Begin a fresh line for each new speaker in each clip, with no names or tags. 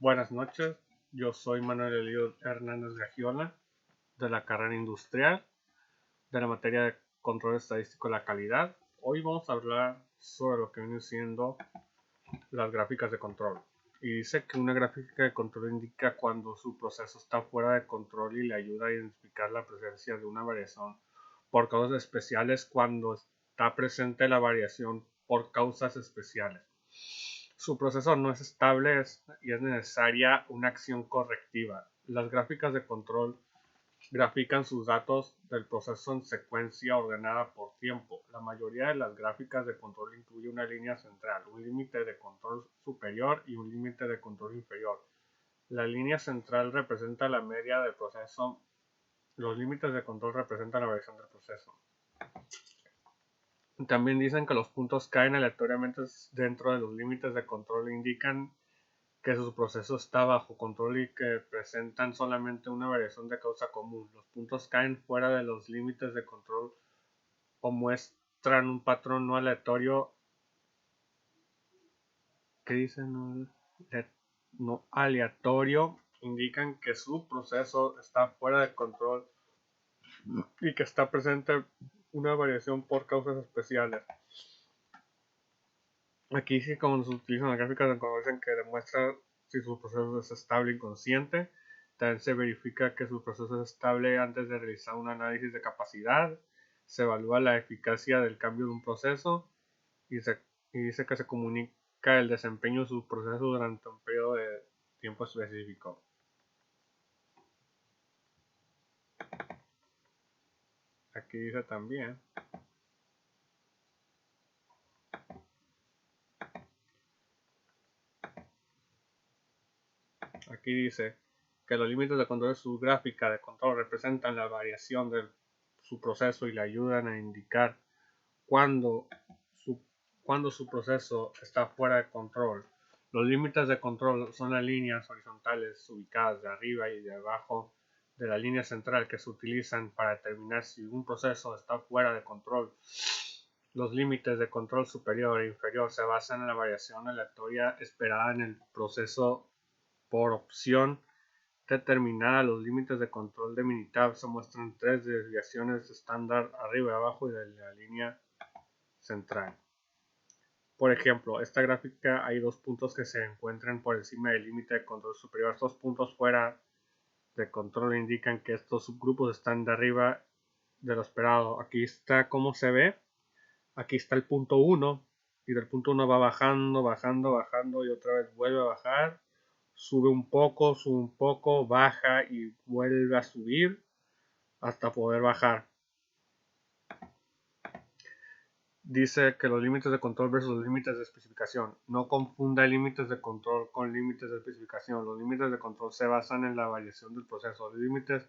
Buenas noches, yo soy Manuel Eliud Hernández Gagiola de la carrera industrial de la materia de control estadístico de la calidad. Hoy vamos a hablar sobre lo que viene siendo las gráficas de control. Y dice que una gráfica de control indica cuando su proceso está fuera de control y le ayuda a identificar la presencia de una variación por causas especiales cuando está presente la variación por causas especiales. Su proceso no es estable y es necesaria una acción correctiva. Las gráficas de control grafican sus datos del proceso en secuencia ordenada por tiempo. La mayoría de las gráficas de control incluye una línea central, un límite de control superior y un límite de control inferior. La línea central representa la media del proceso. Los límites de control representan la variación del proceso. También dicen que los puntos caen aleatoriamente dentro de los límites de control e indican que su proceso está bajo control y que presentan solamente una variación de causa común. Los puntos caen fuera de los límites de control o muestran un patrón no aleatorio. ¿Qué dicen? No aleatorio. Indican que su proceso está fuera de control y que está presente una variación por causas especiales. Aquí sí, como se utilizan las gráficas de control, dicen que demuestra si su proceso es estable y consciente. También se verifica que su proceso es estable antes de realizar un análisis de capacidad. Se evalúa la eficacia del cambio de un proceso y dice que se comunica el desempeño de su proceso durante un periodo de tiempo específico. Aquí dice también Aquí dice que los límites de control de su gráfica de control representan la variación de su proceso y le ayudan a indicar cuando su proceso está fuera de control. Los límites de control son las líneas horizontales ubicadas de arriba y de abajo de la línea central que se utilizan para determinar si un proceso está fuera de control. Los límites de control superior e inferior se basan en la variación aleatoria esperada en el proceso por opción determinada. Los límites de control de Minitab se muestran tres desviaciones estándar arriba y abajo y de la línea central. Por ejemplo, esta gráfica hay dos puntos que se encuentran por encima del límite de control superior. Estos puntos fuera de control indican que estos subgrupos están de arriba de lo esperado. Aquí está cómo se ve. Aquí está el punto 1 y del punto 1 va bajando, bajando, bajando y otra vez vuelve a bajar. Sube un poco, baja y vuelve a subir hasta poder bajar. Dice que los límites de control versus los límites de especificación. No confunda límites de control con límites de especificación. Los límites de control se basan en la variación del proceso. Los límites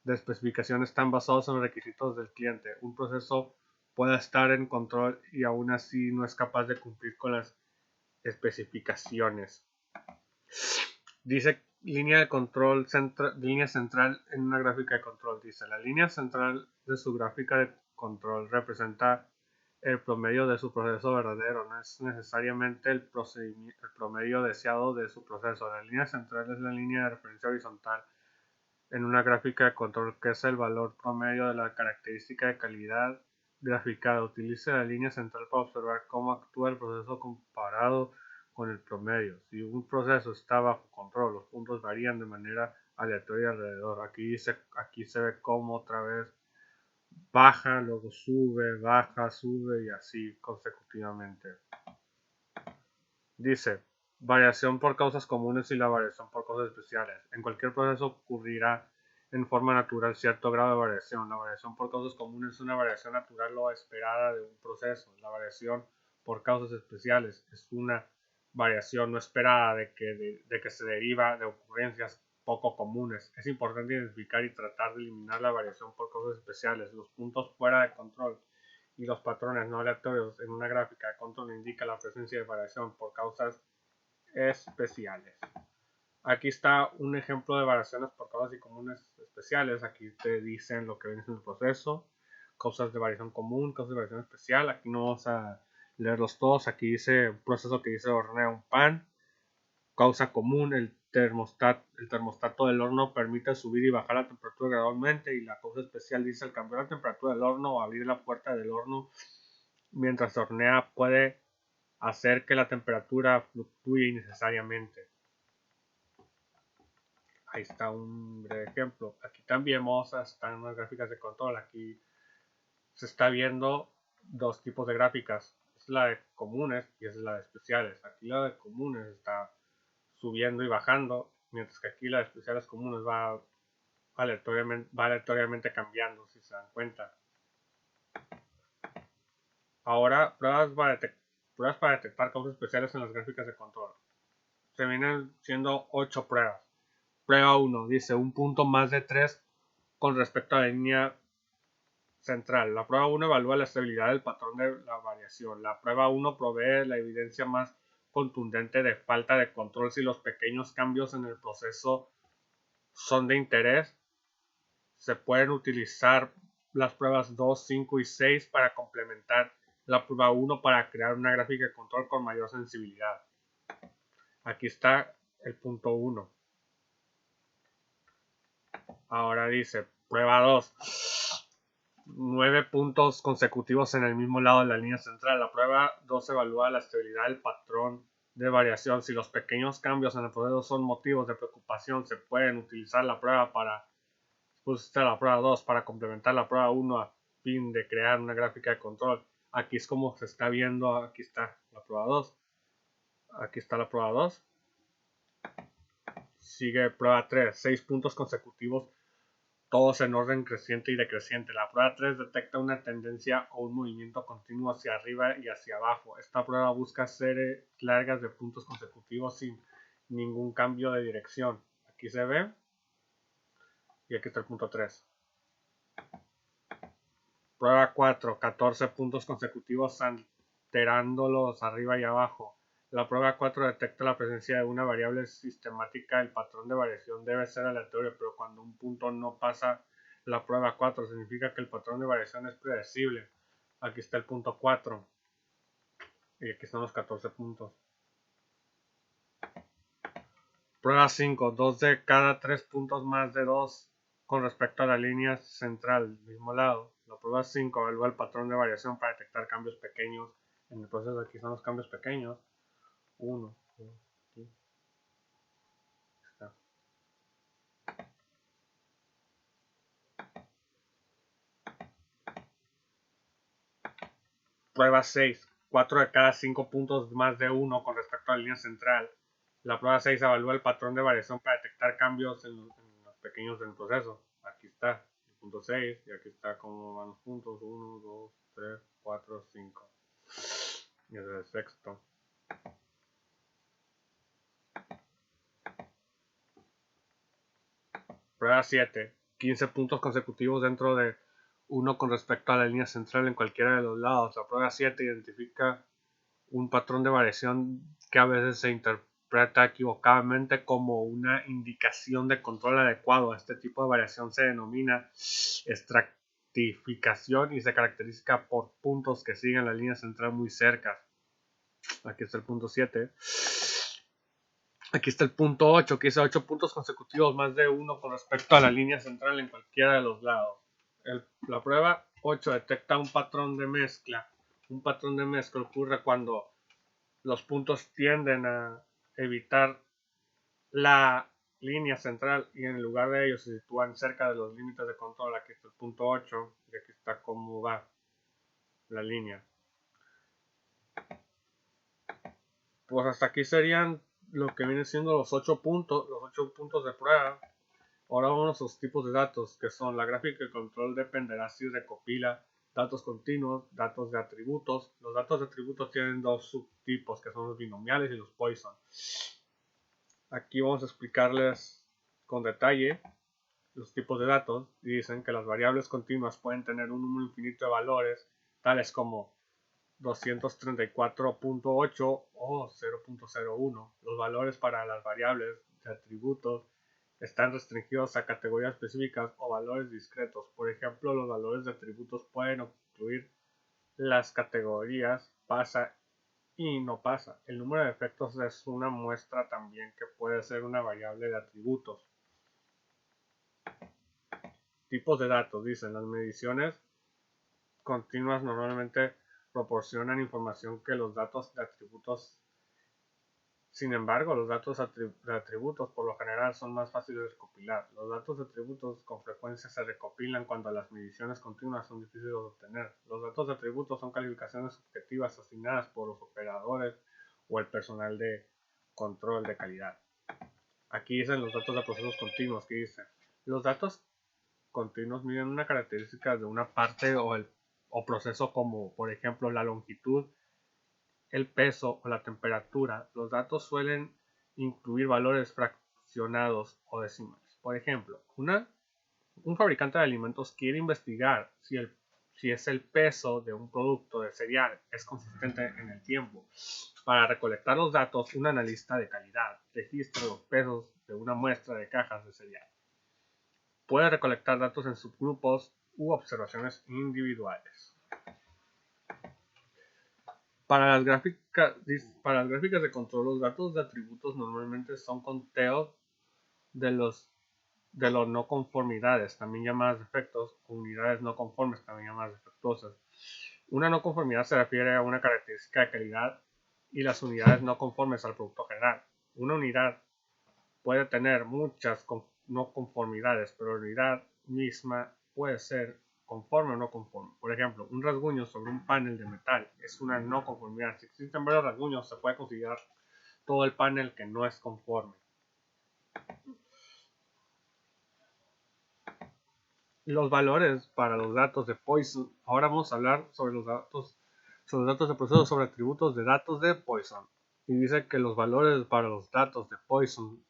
de especificación están basados en los requisitos del cliente. Un proceso puede estar en control y aún así no es capaz de cumplir con las especificaciones. Dice línea de control, línea central en una gráfica de control. Dice la línea central de su gráfica de control representa el promedio de su proceso verdadero, no es necesariamente el promedio deseado de su proceso. La línea central es la línea de referencia horizontal en una gráfica de control, que es el valor promedio de la característica de calidad graficada. Utilice la línea central para observar cómo actúa el proceso comparado con el promedio. Si un proceso está bajo control, los puntos varían de manera aleatoria alrededor. Aquí se ve cómo otra vez baja, luego sube, baja, sube y así consecutivamente. Dice, variación por causas comunes y la variación por causas especiales. En cualquier proceso ocurrirá en forma natural cierto grado de variación. La variación por causas comunes es una variación natural o esperada de un proceso. La variación por causas especiales es una variación no esperada de que se deriva de ocurrencias poco comunes. Es importante identificar y tratar de eliminar la variación por causas especiales. Los puntos fuera de control y los patrones no aleatorios en una gráfica de control indican la presencia de variación por causas especiales. Aquí está un ejemplo de variaciones por causas y comunes especiales. Aquí te dicen lo que viene en el proceso, causas de variación común, causas de variación especial. Aquí no vamos a leerlos todos. Aquí dice un proceso que dice hornear un pan. Causa común, el termostato del horno permite subir y bajar la temperatura gradualmente, y la cosa especial dice: al cambiar la temperatura del horno o abrir la puerta del horno mientras se hornea puede hacer que la temperatura fluctúe innecesariamente. Ahí está un breve ejemplo. Aquí también están unas gráficas de control. Aquí se está viendo dos tipos de gráficas. Es la de comunes y es la de especiales. Aquí la de comunes está subiendo y bajando, mientras que aquí la de especiales comunes va aleatoriamente cambiando, si se dan cuenta. Ahora, pruebas para detectar causas especiales en las gráficas de control. Se vienen siendo 8 pruebas. Prueba 1 dice un punto más de 3 con respecto a la línea central. La prueba 1 evalúa la estabilidad del patrón de la variación. La prueba 1 provee la evidencia más contundente de falta de control si los pequeños cambios en el proceso son de interés. Se pueden utilizar las pruebas 2, 5 y 6 para complementar la prueba 1 para crear una gráfica de control con mayor sensibilidad. Aquí está el punto 1. Ahora dice prueba 2. 9 puntos consecutivos en el mismo lado de la línea central. La prueba 2 evalúa la estabilidad del patrón de variación. Si los pequeños cambios en el proceso son motivos de preocupación, se pueden utilizar la prueba 2 para complementar la prueba 1 a fin de crear una gráfica de control. Aquí es como se está viendo. Aquí está la prueba 2. Aquí está la prueba 2. Sigue prueba 3. 6 puntos consecutivos, todos en orden creciente y decreciente. La prueba 3 detecta una tendencia o un movimiento continuo hacia arriba y hacia abajo. Esta prueba busca series largas de puntos consecutivos sin ningún cambio de dirección. Aquí se ve. Y aquí está el punto 3. Prueba 4. 14 puntos consecutivos alterándolos arriba y abajo. La prueba 4 detecta la presencia de una variable sistemática. El patrón de variación debe ser aleatorio, pero cuando un punto no pasa la prueba 4, significa que el patrón de variación es predecible. Aquí está el punto 4. Y aquí están los 14 puntos. Prueba 5. 2 de cada 3 puntos más de 2 con respecto a la línea central, mismo lado. La prueba 5 evalúa el patrón de variación para detectar cambios pequeños en el proceso. Aquí están los cambios pequeños. 1, 2, aquí está. Prueba 6. 4 de cada 5 puntos más de 1 con respecto a la línea central. La prueba 6 evalúa el patrón de variación para detectar cambios en los pequeños del proceso. Aquí está el punto 6 y aquí está cómo van los puntos. 1, 2, 3, 4, 5. Y ese es el sexto. Prueba 7. 15 puntos consecutivos dentro de 1 con respecto a la línea central en cualquiera de los lados. La prueba 7 identifica un patrón de variación que a veces se interpreta equivocadamente como una indicación de control adecuado. Este tipo de variación se denomina estratificación y se caracteriza por puntos que siguen la línea central muy cerca. Aquí está el punto 7. Aquí está el punto 8, que dice 8 puntos consecutivos más de 1 con respecto a la línea central en cualquiera de los lados. La prueba 8 detecta un patrón de mezcla. Un patrón de mezcla ocurre cuando los puntos tienden a evitar la línea central y en lugar de ellos se sitúan cerca de los límites de control. Aquí está el punto 8 y aquí está cómo va la línea. Pues hasta aquí serían lo que vienen siendo los 8 puntos de prueba. Ahora vamos a los tipos de datos, que son la gráfica de control dependerá si recopila datos continuos, datos de atributos. Los datos de atributos tienen dos subtipos, que son los binomiales y los Poisson. Aquí vamos a explicarles con detalle los tipos de datos. Y dicen que las variables continuas pueden tener un número infinito de valores, tales como 234.8 o 0.01. Los valores para las variables de atributos están restringidos a categorías específicas o valores discretos. Por ejemplo, los valores de atributos pueden incluir las categorías base y no pasa. El número de defectos es una muestra también que puede ser una variable de atributos. Tipos de datos, dicen, las mediciones continuas normalmente proporcionan información que los datos de atributos. Sin embargo, los datos de atributos por lo general son más fáciles de recopilar. Los datos de atributos con frecuencia se recopilan cuando las mediciones continuas son difíciles de obtener. Los datos de atributos son calificaciones subjetivas asignadas por los operadores o el personal de control de calidad. Aquí dicen los datos de procesos continuos, que dicen los datos continuos miden una característica de una parte o proceso, como por ejemplo la longitud, el peso o la temperatura. Los datos suelen incluir valores fraccionados o decimales. Por ejemplo, un fabricante de alimentos quiere investigar si es el peso de un producto de cereal es consistente en el tiempo. Para recolectar los datos, un analista de calidad registra los pesos de una muestra de cajas de cereal. Puede recolectar datos en subgrupos u observaciones individuales. Para las gráficas de control, los datos de atributos normalmente son conteos de las no conformidades, también llamadas defectos, o unidades no conformes, también llamadas defectuosas. Una no conformidad se refiere a una característica de calidad y las unidades no conformes al producto general. Una unidad puede tener muchas no conformidades, pero la unidad misma puede ser conforme o no conforme. Por ejemplo, un rasguño sobre un panel de metal es una no conformidad. Si existen varios rasguños, se puede considerar todo el panel que no es conforme. Los valores para los datos de Poisson. Ahora vamos a hablar sobre los datos de procesos sobre atributos de datos de Poisson. Y dice que los valores para los datos de Poisson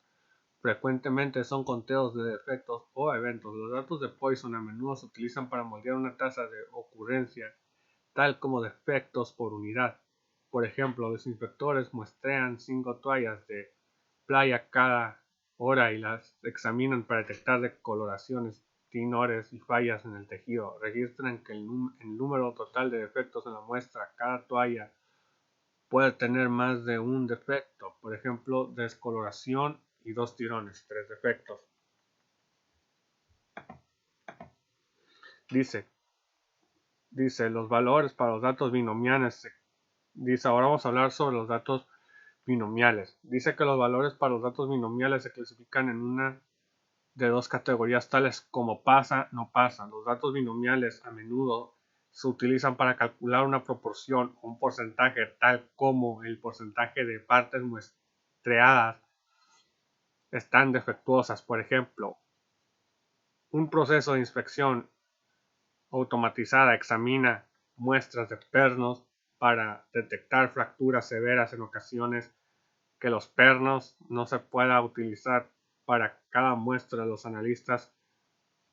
frecuentemente son conteos de defectos o eventos. Los datos de Poisson a menudo se utilizan para moldear una tasa de ocurrencia, tal como defectos por unidad. Por ejemplo, los inspectores muestrean 5 toallas de playa cada hora y las examinan para detectar decoloraciones, tinores y fallas en el tejido. Registran que el número total de defectos en la muestra. Cada toalla puede tener más de un defecto, por ejemplo, descoloración y 2 tirones, 3 defectos. Dice los valores para los datos binomiales. Dice, ahora vamos a hablar sobre los datos binomiales. Dice que los valores para los datos binomiales se clasifican en una de dos categorías tales como pasa, no pasa. Los datos binomiales a menudo se utilizan para calcular una proporción o un porcentaje, tal como el porcentaje de partes muestreadas están defectuosas. Por ejemplo, un proceso de inspección automatizada examina muestras de pernos para detectar fracturas severas. En ocasiones que los pernos no se pueda utilizar para cada muestra, los analistas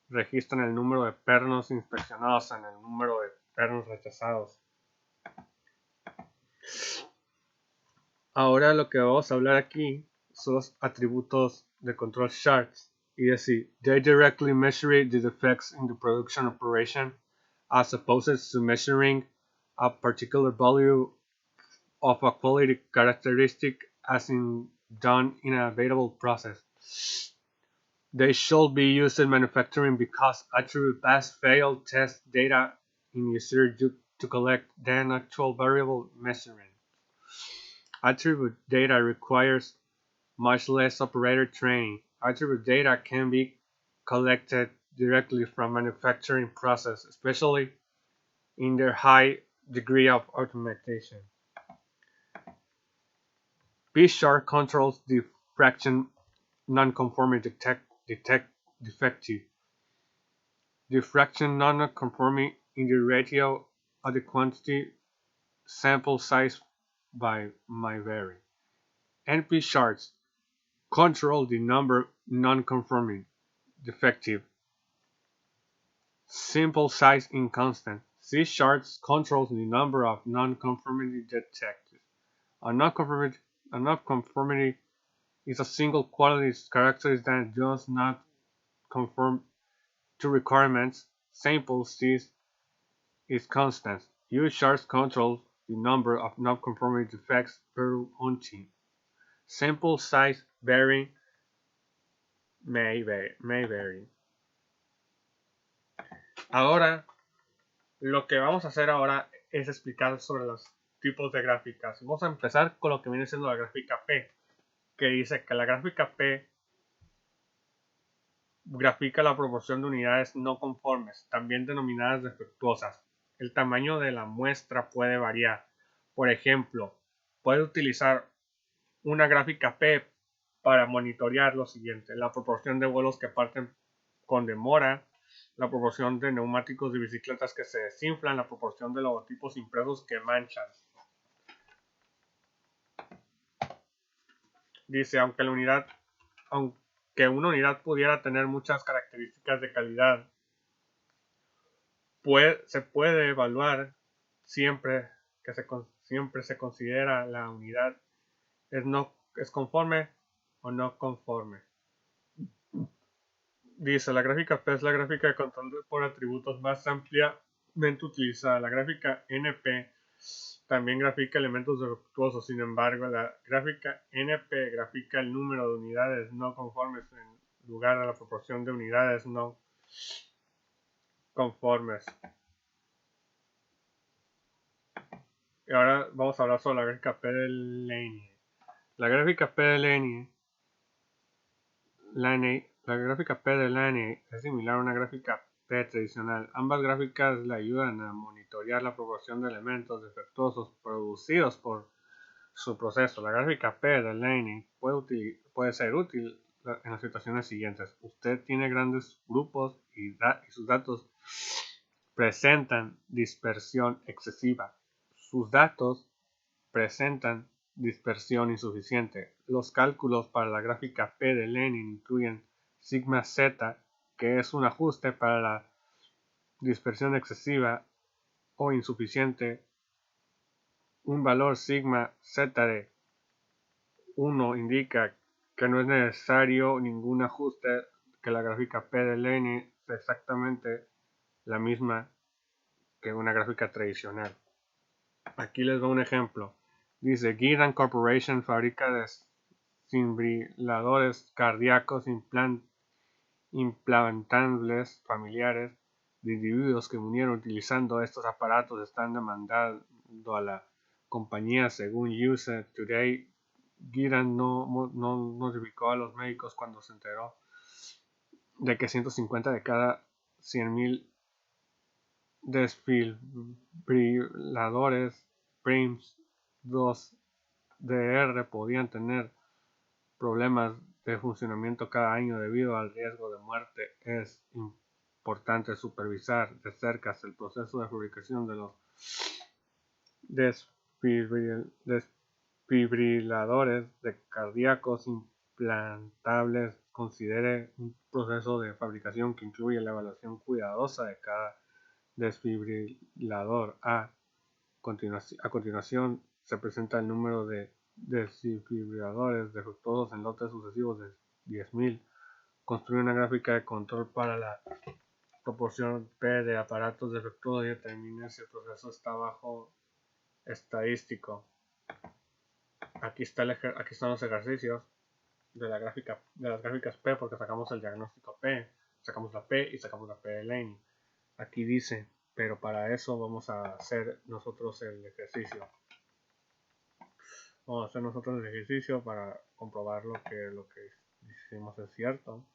registran el número de pernos inspeccionados en el número de pernos rechazados. Ahora lo que vamos a hablar aquí son los atributos de control charts. Y decir, they directly measure the defects in the production operation as opposed to measuring a particular value of a quality characteristic as done in a available process. They should be used in manufacturing because attribute pass-fail test data in user to collect then actual variable measurement. Attribute data requires much less operator training. Attribute data can be collected directly from manufacturing process, especially in their high degree of automation. P-chart controls diffraction nonconformity defective. Diffraction nonconformity in the ratio of the quantity sample size by my vary. NP charts control the number non-conforming defective. Simple size inconstant. C charts controls the number of non-conformity detected. A non-conformity is a single quality characteristic that does not conform to requirements. Sample size is constant. U charts controls the number of non-conformity defects per unit. Sample size varying may vary. Ahora, lo que vamos a hacer ahora es explicar sobre los tipos de gráficas. Vamos a empezar con lo que viene siendo la gráfica P, que dice que la gráfica P grafica la proporción de unidades no conformes, también denominadas defectuosas. El tamaño de la muestra puede variar. Por ejemplo, puede utilizar una gráfica P para monitorear lo siguiente: la proporción de vuelos que parten con demora, la proporción de neumáticos de bicicletas que se desinflan, la proporción de logotipos impresos que manchan. Dice, aunque una unidad pudiera tener muchas características de calidad, se puede evaluar siempre se considera la unidad es conforme o no conforme. Dice, la gráfica P es la gráfica de control por atributos más ampliamente utilizada. La gráfica NP también grafica elementos defectuosos. Sin embargo, la gráfica NP grafica el número de unidades no conformes en lugar de la proporción de unidades no conformes. Y ahora vamos a hablar sobre la gráfica P de Laney. La gráfica P de Laney, la gráfica P de Laney es similar a una gráfica P tradicional. Ambas gráficas le ayudan a monitorear la proporción de elementos defectuosos producidos por su proceso. La gráfica P de Laney puede ser útil en las situaciones siguientes. Usted tiene grandes grupos y sus datos presentan dispersión excesiva. Sus datos presentan dispersión insuficiente. Los cálculos para la gráfica P de Lenin incluyen sigma z, que es un ajuste para la dispersión excesiva o insuficiente. Un valor sigma z de 1 indica que no es necesario ningún ajuste, que la gráfica P de Lenin es exactamente la misma que una gráfica tradicional. Aquí les doy un ejemplo. Dice, Gearan Corporation fabrica desfibriladores cardíacos implantables familiares de individuos que murieron utilizando estos aparatos. Están demandando a la compañía. Según USA Today, Gearan no notificó a los médicos cuando se enteró de que 150 de cada 100,000 desfibriladores PRIMS 2DR podían tener problemas de funcionamiento cada año debido al riesgo de muerte. Es importante supervisar de cerca el proceso de fabricación de los desfibriladores cardíacos implantables. Considere un proceso de fabricación que incluye la evaluación cuidadosa de cada desfibrilador. A continuación se presenta el número de desfibriladores defectuosos en lotes sucesivos de 10,000. Construye una gráfica de control para la proporción P de aparatos defectuosos y determine si el proceso está bajo estadístico. Aquí están los ejercicios de las gráficas P, porque sacamos el diagnóstico P, sacamos la P y sacamos la P de Laney. Aquí dice, pero para eso vamos a hacer nosotros el ejercicio. Vamos a hacer nosotros el ejercicio para comprobar lo que hicimos es cierto.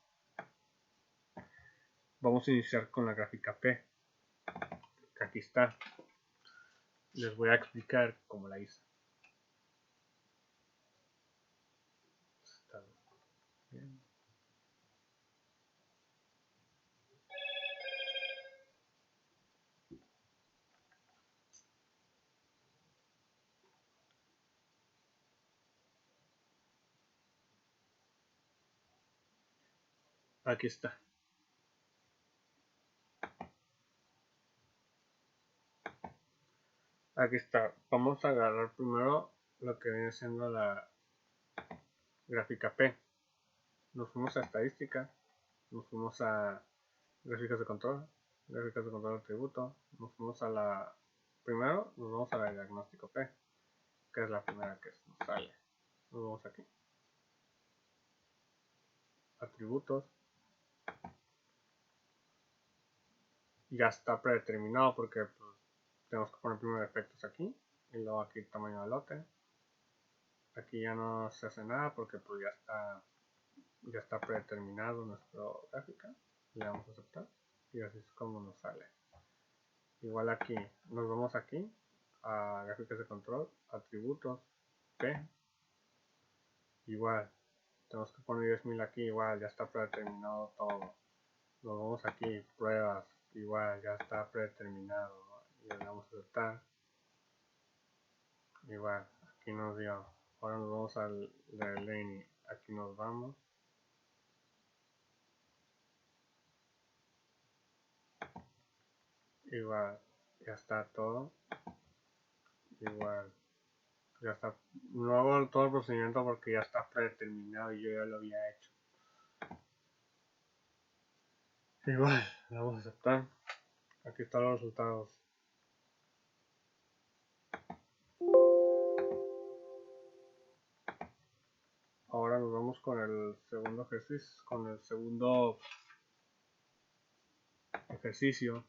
Vamos a iniciar con la gráfica P, que aquí está. Les voy a explicar cómo la hice. Está bien. Aquí está. Aquí está. Vamos a agarrar primero lo que viene siendo la gráfica P. Nos fuimos a estadística, nos fuimos a gráficas de control de atributo, nos fuimos a la Primero nos vamos a la diagnóstico P, que es la primera que nos sale. Nos vamos aquí. Atributos. Ya está predeterminado porque pues, tenemos que poner primero efectos aquí. Y luego aquí tamaño de lote. Aquí ya no se hace nada porque pues ya está predeterminado nuestra gráfica. Le damos a aceptar. Y así es como nos sale. Igual aquí, nos vamos aquí a gráficas de control, atributos, P. Igual, tenemos que poner 10.000 aquí, igual, ya está predeterminado todo. Nos vamos aquí, pruebas, igual, ya está predeterminado. Y le damos a aceptar. Igual, aquí nos dio. Ahora nos vamos al de Lenny. Aquí nos vamos. Igual, ya está todo. Igual, ya está. No hago todo el procedimiento porque ya está predeterminado y yo ya lo había hecho. Igual, le vamos a aceptar. Aquí están los resultados. Ahora nos vamos con el segundo ejercicio,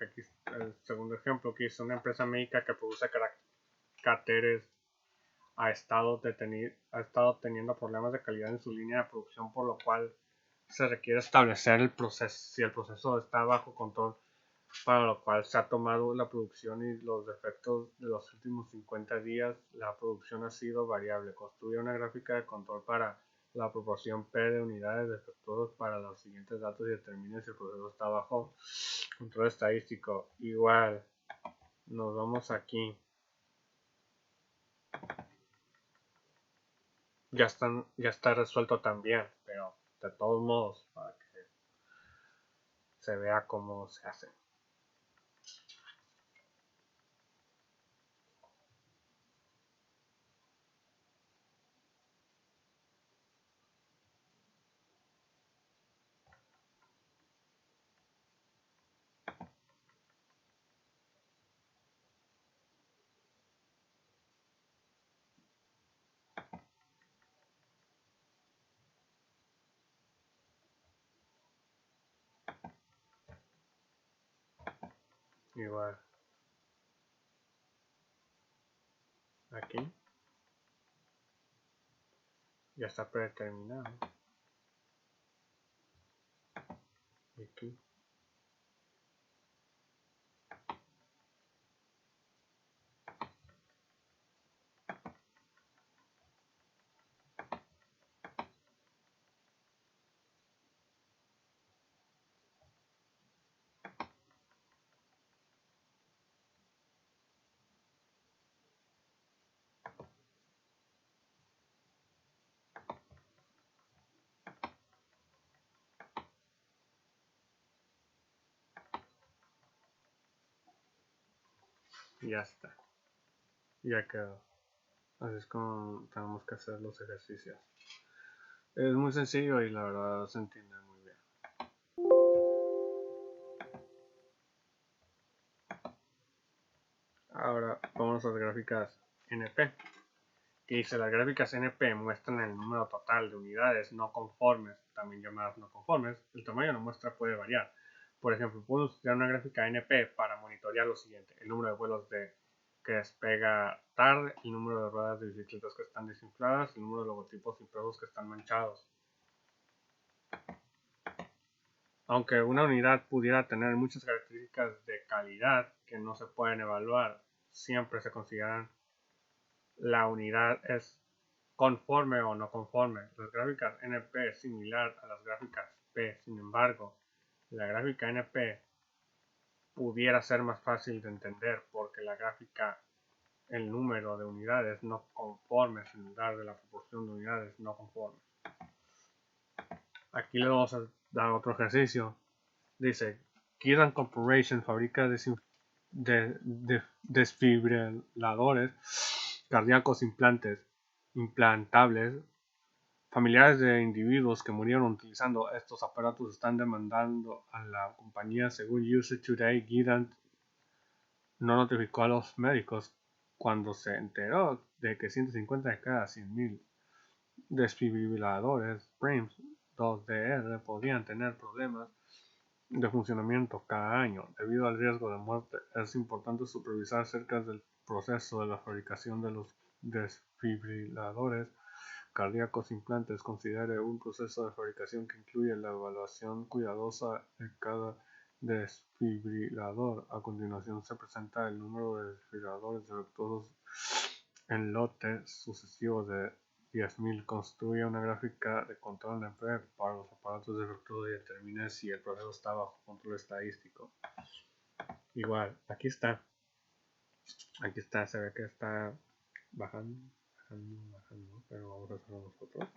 Aquí el segundo ejemplo, que es una empresa médica que produce caracteres ha estado teniendo problemas de calidad en su línea de producción, por lo cual se requiere establecer el proceso, si el proceso está bajo control, para lo cual se ha tomado la producción y los defectos de los últimos 50 días. La producción ha sido variable. Construye una gráfica de control para la proporción P de unidades defectuosas para los siguientes datos y determine si el proceso está bajo control estadístico. Igual, nos vamos aquí. Ya está resuelto también, pero de todos modos, para que se vea cómo se hace. Igual, aquí ya está predeterminado. Y aquí. Ya está. Ya quedó. Así es como tenemos que hacer los ejercicios. Es muy sencillo y la verdad se entiende muy bien. Ahora vamos a las gráficas NP. Que dice: las gráficas NP muestran el número total de unidades no conformes, también llamadas no conformes. El tamaño de la muestra puede variar. Por ejemplo, puedo utilizar una gráfica NP para monitorear lo siguiente: el número de vuelos que despega tarde, el número de ruedas de bicicletas que están desinfladas, el número de logotipos impresos que están manchados. Aunque una unidad pudiera tener muchas características de calidad que no se pueden evaluar, siempre se consideran la unidad es conforme o no conforme. Las gráficas NP es similar a las gráficas P. Sin embargo, la gráfica NP pudiera ser más fácil de entender porque la gráfica el número de unidades no conformes en lugar de la proporción de unidades no conformes. Aquí le vamos a dar otro ejercicio. Dice: Kiran Corporation fabrica desfibriladores cardíacos implantables. Familiares de individuos que murieron utilizando estos aparatos están demandando a la compañía. Según USA Today, Kiran no notificó a los médicos cuando se enteró de que 150 de cada 100.000 desfibriladores PRIMS 2DR podían tener problemas de funcionamiento cada año. Debido al riesgo de muerte, es importante supervisar acerca del proceso de la fabricación de los desfibriladores cardíacos implantes. Considere un proceso de fabricación que incluye la evaluación cuidadosa de cada desfibrilador. A continuación se presenta el número de desfibriladores defectuosos en lotes sucesivos de 10.000. Construye una gráfica de control de NP para los aparatos defectuosos y determine si el proceso está bajo control estadístico. Igual, aquí está, se ve que está bajando, pero vamos a hacerlo nosotros.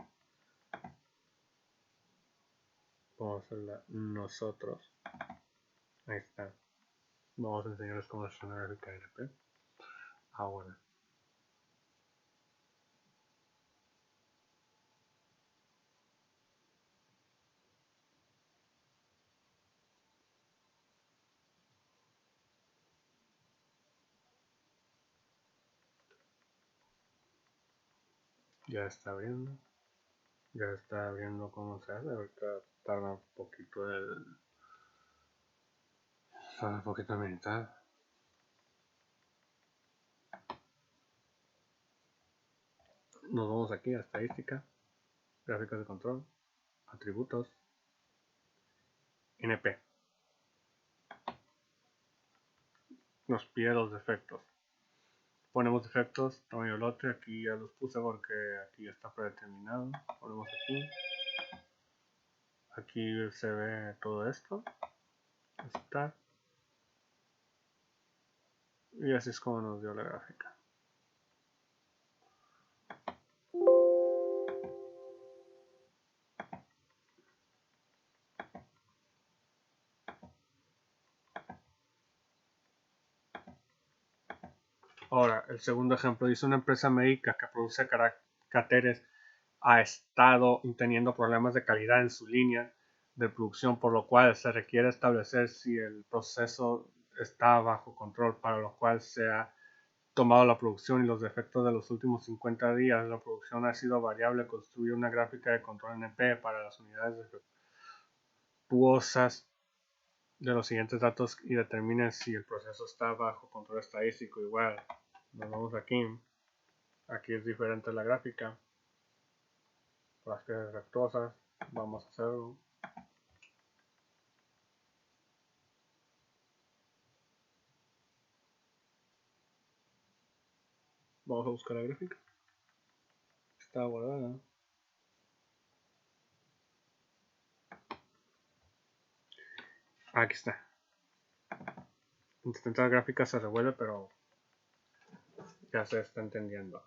Vamos a hacerla nosotros. Ahí está. Vamos a enseñarles cómo hacer una gráfica de NP. Ahora. Ya está abriendo. Ya está abriendo cómo se hace. Ahorita tarda un poquito tarda un poquito de meditar. Nos vamos aquí a estadística, gráficas de control, atributos, NP. Nos pide los defectos. Ponemos defectos, tamaño de lote, aquí ya los puse porque aquí está predeterminado. Ponemos aquí. Aquí se ve todo esto. Está. Y así es como nos dio la gráfica. Ahora, el segundo ejemplo, dice una empresa médica que produce caracteres ha estado teniendo problemas de calidad en su línea de producción, por lo cual se requiere establecer si el proceso está bajo control, para lo cual se ha tomado la producción y los defectos de los últimos 50 días. La producción ha sido variable. Construye una gráfica de control NP para las unidades defectuosas de los siguientes datos y determine si el proceso está bajo control estadístico. Igual, nos vamos aquí. Aquí es diferente la gráfica. Las piezas defectuosas, vamos a hacerlo. Vamos a buscar la gráfica. Está guardada. Aquí está. Intenta la gráfica se revuelve, pero ya se está entendiendo.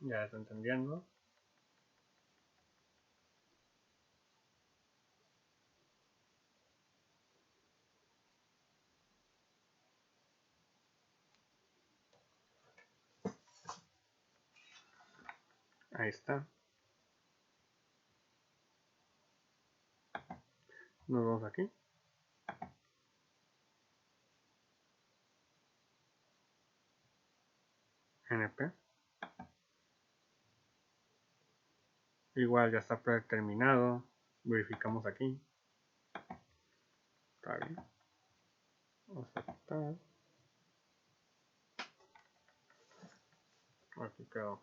Ya está entendiendo. Ahí está. Nos vamos aquí. NP. Igual ya está predeterminado. Verificamos aquí. Está bien. Aceptar. Aquí quedó.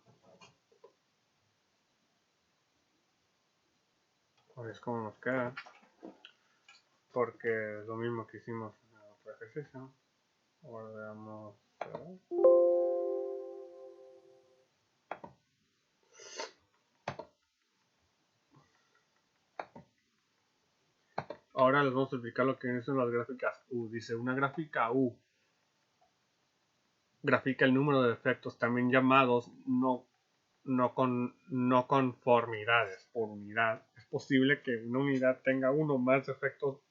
Así es como nos queda. Porque es lo mismo que hicimos en el otro ejercicio. Ahora veamos. Ahora les vamos a explicar lo que son las gráficas U. Dice una gráfica U grafica el número de defectos, también llamados no conformidades por unidad. Es posible que una unidad tenga uno o más defectos,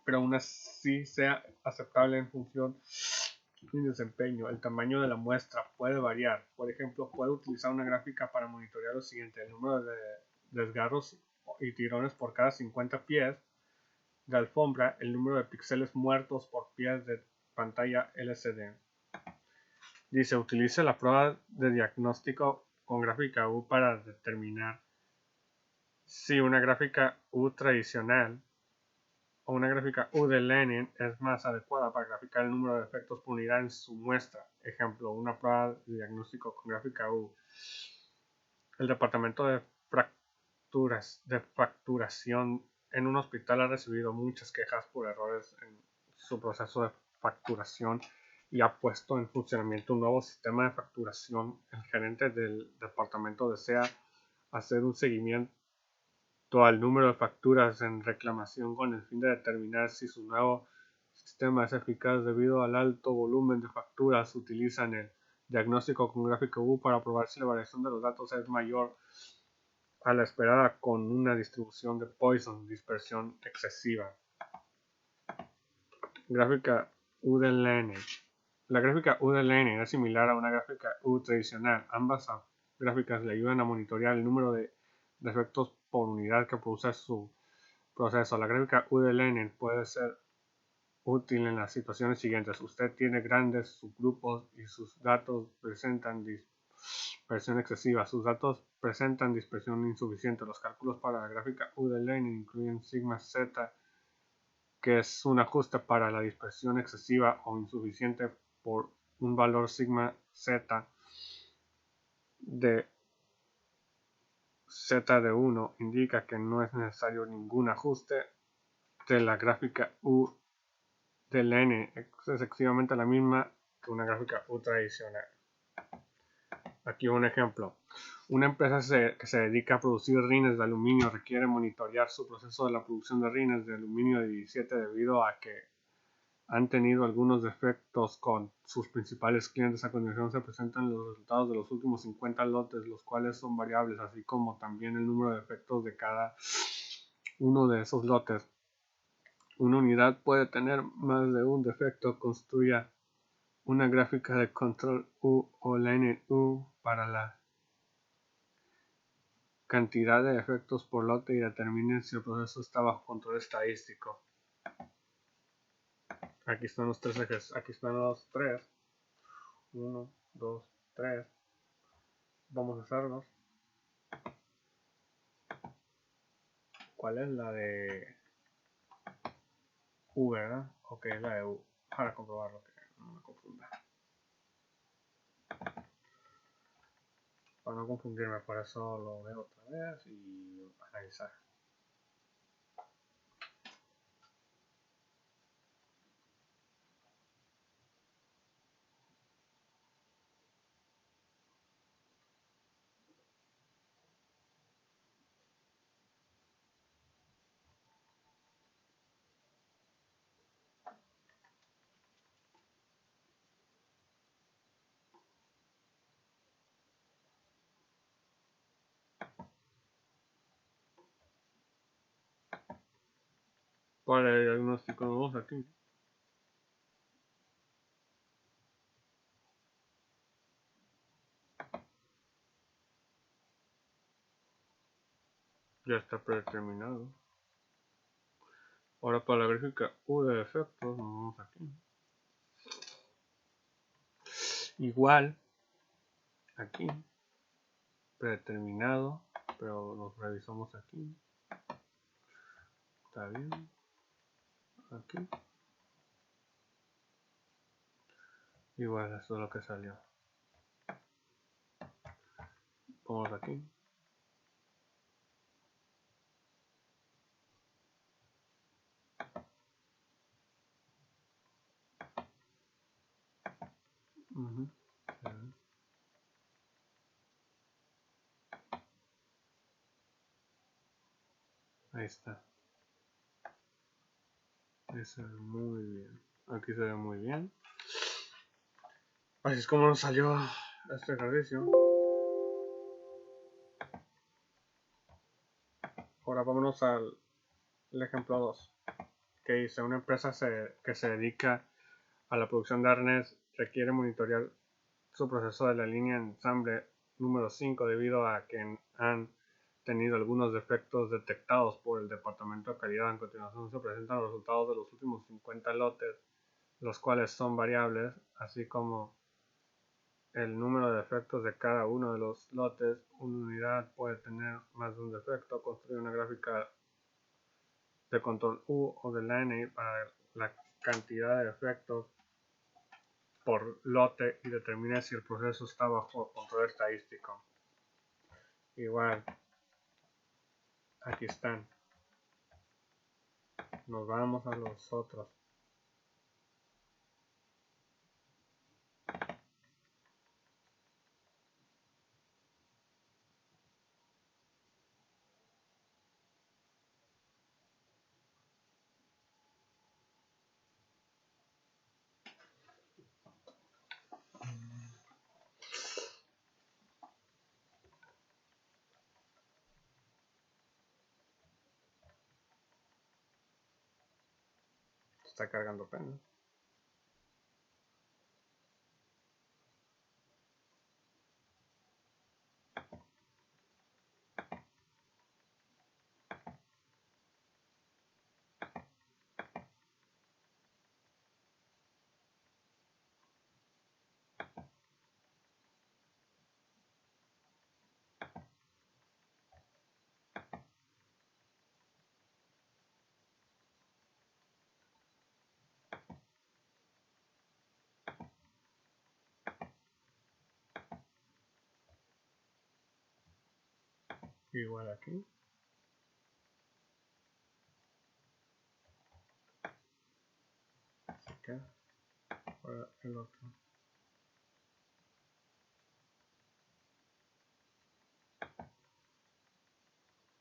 pero aún así sea aceptable en función y desempeño. El tamaño de la muestra puede variar. Por ejemplo, puede utilizar una gráfica para monitorear lo siguiente: el número de desgarros y tirones por cada 50 pies de alfombra, el número de píxeles muertos por pies de pantalla LCD. Dice, utilice la prueba de diagnóstico con gráfica U para determinar si una gráfica U tradicional o una gráfica U de Lenin es más adecuada para graficar el número de efectos por unidad en su muestra. Ejemplo, una prueba de diagnóstico con gráfica U. El departamento de facturación en un hospital ha recibido muchas quejas por errores en su proceso de facturación y ha puesto en funcionamiento un nuevo sistema de facturación. El gerente del departamento desea hacer un seguimiento al número de facturas en reclamación con el fin de determinar si su nuevo sistema es eficaz. Debido al alto volumen de facturas, utilizan el diagnóstico con gráfica U para probar si la variación de los datos es mayor a la esperada con una distribución de Poisson, dispersión excesiva. Gráfica U de Lenin. La gráfica U de Lenin es similar a una gráfica U tradicional. Ambas gráficas le ayudan a monitorear el número de efectos por unidad que produce su proceso. La gráfica U de Lenin puede ser útil en las situaciones siguientes. Usted tiene grandes subgrupos y sus datos presentan dispersión excesiva. Sus datos presentan dispersión insuficiente. Los cálculos para la gráfica U de Lenin incluyen sigma z, que es un ajuste para la dispersión excesiva o insuficiente por un valor sigma z de z de 1 indica que no es necesario ningún ajuste de la gráfica U de Lenin. Es efectivamente la misma que una gráfica U tradicional. Aquí un ejemplo. Una empresa que se dedica a producir rines de aluminio requiere monitorear su proceso de la producción de rines de aluminio de 17 debido a que han tenido algunos defectos con sus principales clientes. A continuación se presentan los resultados de los últimos 50 lotes, los cuales son variables, así como también el número de defectos de cada uno de esos lotes. Una unidad puede tener más de un defecto. Construya una gráfica de control U o Lenin U para la cantidad de defectos por lote y determine si el proceso está bajo control estadístico. Aquí están los tres ejes. Aquí están los tres. 1, 2, 3. Vamos a hacerlos. ¿Cuál es la de U, verdad? Ok, es la de U. Para comprobarlo, que no me confunda. Para no confundirme, por eso lo veo otra vez y analizar. Para el diagnóstico de voz aquí. Ya está predeterminado. Ahora para la gráfica U de efectos, nos vamos aquí. Igual, aquí, predeterminado, pero los revisamos aquí. Está bien. Aquí. Igual, esto es lo que salió. Vamos aquí. Ahí está. Ahí se ve muy bien. Aquí se ve muy bien. Así es como nos salió este ejercicio. Ahora vámonos al ejemplo 2. Que dice, una empresa que se dedica a la producción de arnés requiere monitorear su proceso de la línea de ensamble número 5 debido a que han tenido algunos defectos detectados por el Departamento de Calidad. A continuación se presentan los resultados de los últimos 50 lotes, los cuales son variables, así como el número de defectos de cada uno de los lotes. Una unidad puede tener más de un defecto. Construye una gráfica de control U o de LANI para la cantidad de defectos por lote y determine si el proceso está bajo control estadístico. Igual, aquí están. Nos vamos a los otros. Está cargando apenas. Igual aquí. Así que para el otro.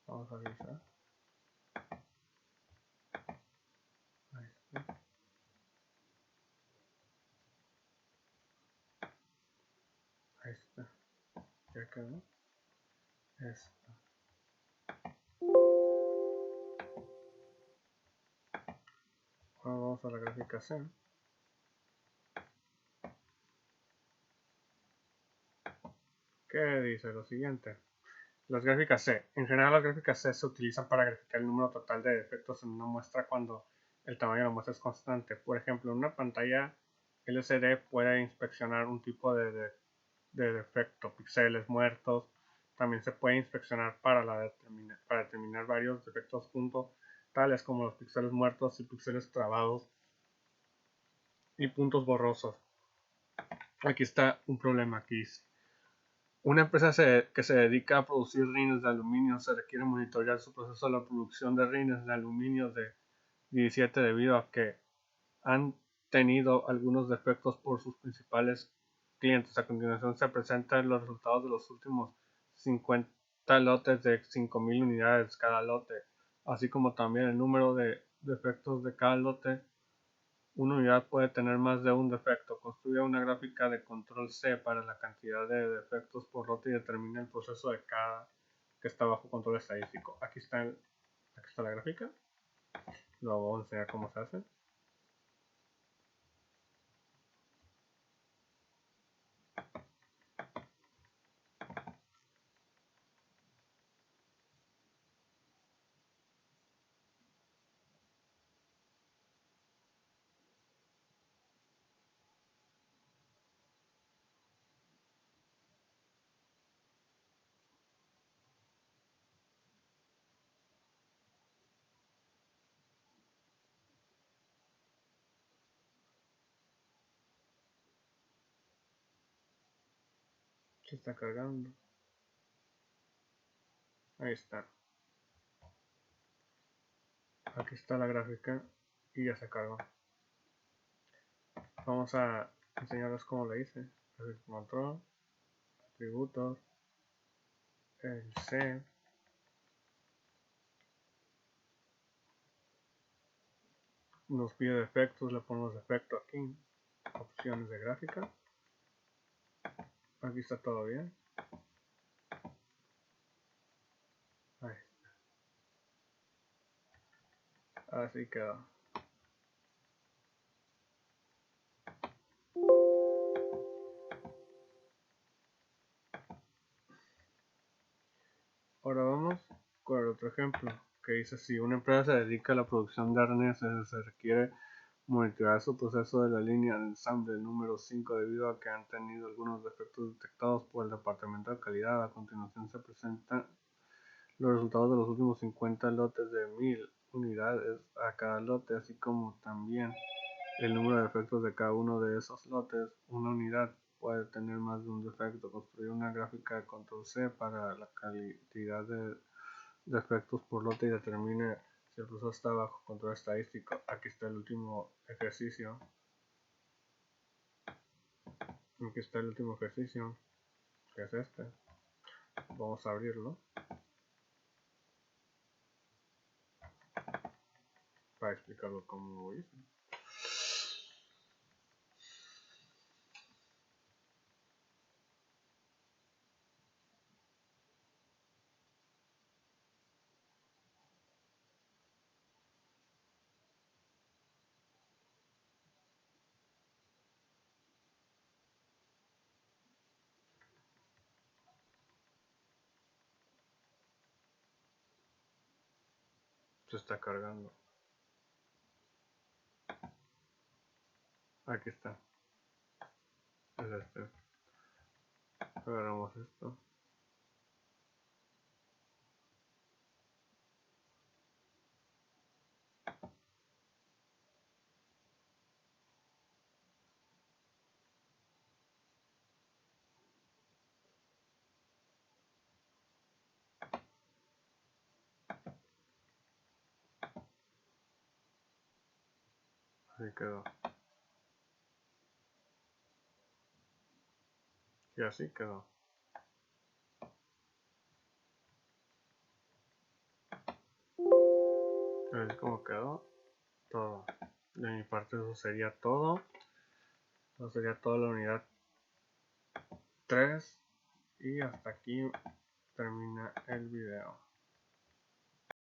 Vamos a revisar. Ahí está. Ahí está. Ya quedó. Esto. Ahora vamos a la gráfica C. ¿Qué dice? Lo siguiente. Las gráficas C. En general, las gráficas C se utilizan para graficar el número total de defectos en una muestra cuando el tamaño de la muestra es constante. Por ejemplo, en una pantalla LCD puede inspeccionar un tipo de defecto, píxeles muertos. También se puede inspeccionar para determinar varios defectos juntos, tales como los píxeles muertos y píxeles trabados y puntos borrosos. Aquí está un problema aquí. Una empresa que se dedica a producir rines de aluminio se requiere monitorear su proceso de la producción de rines de aluminio de 17 debido a que han tenido algunos defectos por sus principales clientes. A continuación se presentan los resultados de los últimos 50 lotes de 5.000 unidades cada lote, así como también el número de defectos de cada lote. Una unidad puede tener más de un defecto. Construye una gráfica de control C para la cantidad de defectos por lote y determina el proceso de cada que está bajo control estadístico. Aquí está la gráfica. Luego vamos a enseñar cómo se hace. Se está cargando. Ahí está. Aquí está la gráfica y ya se cargó. Vamos a enseñarles cómo lo hice. Control, atributos, el C. Nos pide defectos, le ponemos defecto aquí. Opciones de gráfica. Aquí está todo bien. Ahí. Así quedó. Ahora vamos otro ejemplo que dice: si una empresa se dedica a la producción de arneses, se requiere monitorear su proceso de la línea de ensamble número 5 debido a que han tenido algunos defectos detectados por el departamento de calidad. A continuación se presentan los resultados de los últimos 50 lotes de 1000 unidades a cada lote, así como también el número de defectos de cada uno de esos lotes. Una unidad puede tener más de un defecto. Construir una gráfica de control C para la cantidad de defectos por lote y determine si el proceso está bajo control estadístico. Aquí está el último ejercicio. Aquí está el último ejercicio, que es este. Vamos a abrirlo para explicarlo como lo hice. Se está cargando. Aquí está. Es este. Agarramos esto. Así quedó. Y así quedó. Así como quedó todo. De mi parte eso sería todo. Eso sería toda la unidad 3. Y hasta aquí termina el video.